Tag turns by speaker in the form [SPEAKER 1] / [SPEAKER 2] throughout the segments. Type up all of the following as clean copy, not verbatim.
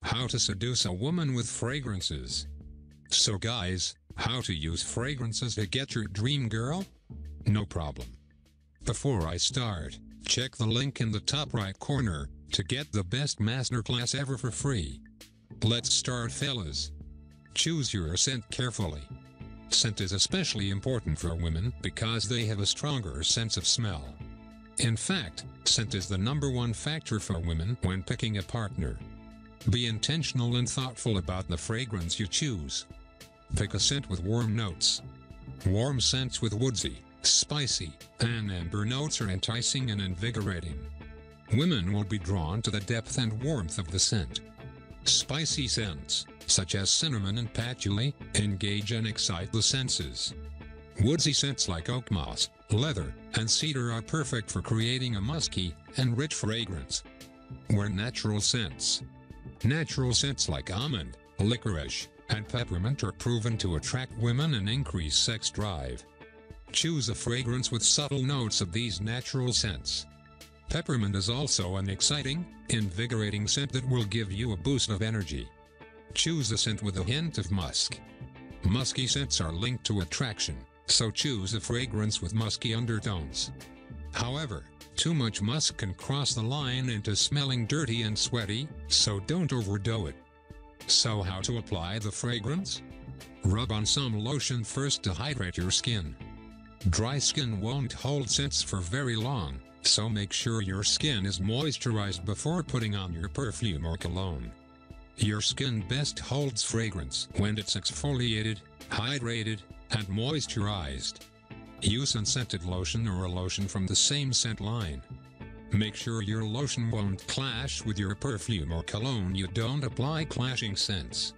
[SPEAKER 1] How to seduce a woman with fragrances. So guys, how to use fragrances to get your dream girl? No problem. Before I start, check the link in the top right corner to get the best masterclass ever for free. Let's start, fellas. Choose your scent carefully. Scent is especially important for women because they have a stronger sense of smell. In fact, scent is the #1 factor for women when picking a partner. Be intentional and thoughtful about the fragrance you choose. Pick a scent with warm notes. Warm scents with woodsy, spicy, and amber notes are enticing and invigorating. Women will be drawn to the depth and warmth of the scent. Spicy scents, such as cinnamon and patchouli, engage and excite the senses. Woodsy scents like oakmoss, leather, and cedar are perfect for creating a musky and rich fragrance. Where natural scents. Natural scents like almond, licorice, and peppermint are proven to attract women and increase sex drive. Choose a fragrance with subtle notes of these natural scents. Peppermint is also an exciting, invigorating scent that will give you a boost of energy. Choose a scent with a hint of musk. Musky scents are linked to attraction, so choose a fragrance with musky undertones. However, too much musk can cross the line into smelling dirty and sweaty, so don't overdo it. So how to apply the fragrance? Rub on some lotion first to hydrate your skin. Dry skin won't hold scents for very long, so make sure your skin is moisturized before putting on your perfume or cologne. Your skin best holds fragrance when it's exfoliated, hydrated, and moisturized. Use unscented lotion or a lotion from the same scent line. Make sure your lotion won't clash with your perfume or cologne. You don't apply clashing scents.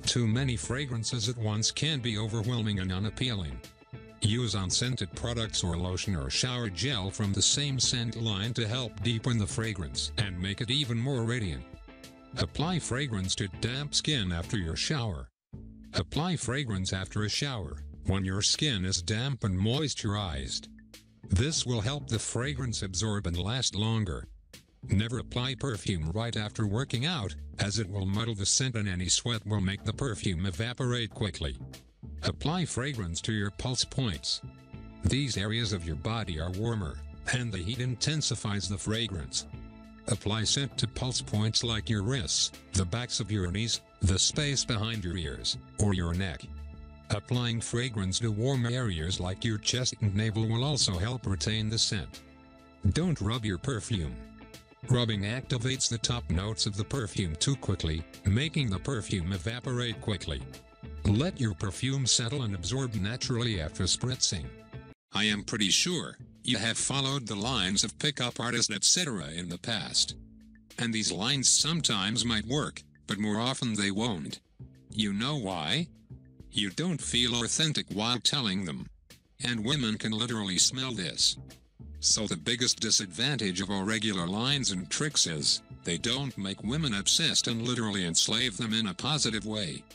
[SPEAKER 1] Too many fragrances at once can be overwhelming and unappealing. Use unscented products or lotion or shower gel from the same scent line to help deepen the fragrance and make it even more radiant. Apply fragrance to damp skin after your shower. Apply fragrance after a shower, when your skin is damp and moisturized. This will help the fragrance absorb and last longer. Never apply perfume right after working out, as it will muddle the scent and any sweat will make the perfume evaporate quickly. Apply fragrance to your pulse points. These areas of your body are warmer, and the heat intensifies the fragrance. Apply scent to pulse points like your wrists, the backs of your knees, the space behind your ears, or your neck. Applying fragrance to warm areas like your chest and navel will also help retain the scent. Don't rub your perfume. Rubbing activates the top notes of the perfume too quickly, making the perfume evaporate quickly. Let your perfume settle and absorb naturally after spritzing. I am pretty sure you have followed the lines of pickup artists etc. in the past. And these lines sometimes might work, but more often they won't. You know why? You don't feel authentic while telling them. And women can literally smell this. So the biggest disadvantage of our regular lines and tricks is, they don't make women obsessed and literally enslave them in a positive way.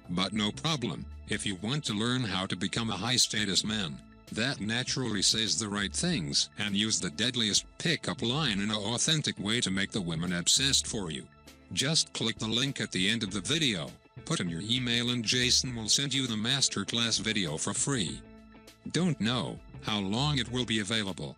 [SPEAKER 1] But no problem, if you want to learn how to become a high-status man that naturally says the right things and use the deadliest pickup line in an authentic way to make the women obsessed for you, just click the link at the end of the video, put in your email and Jason will send you the masterclass video for free. Don't know how long it will be available,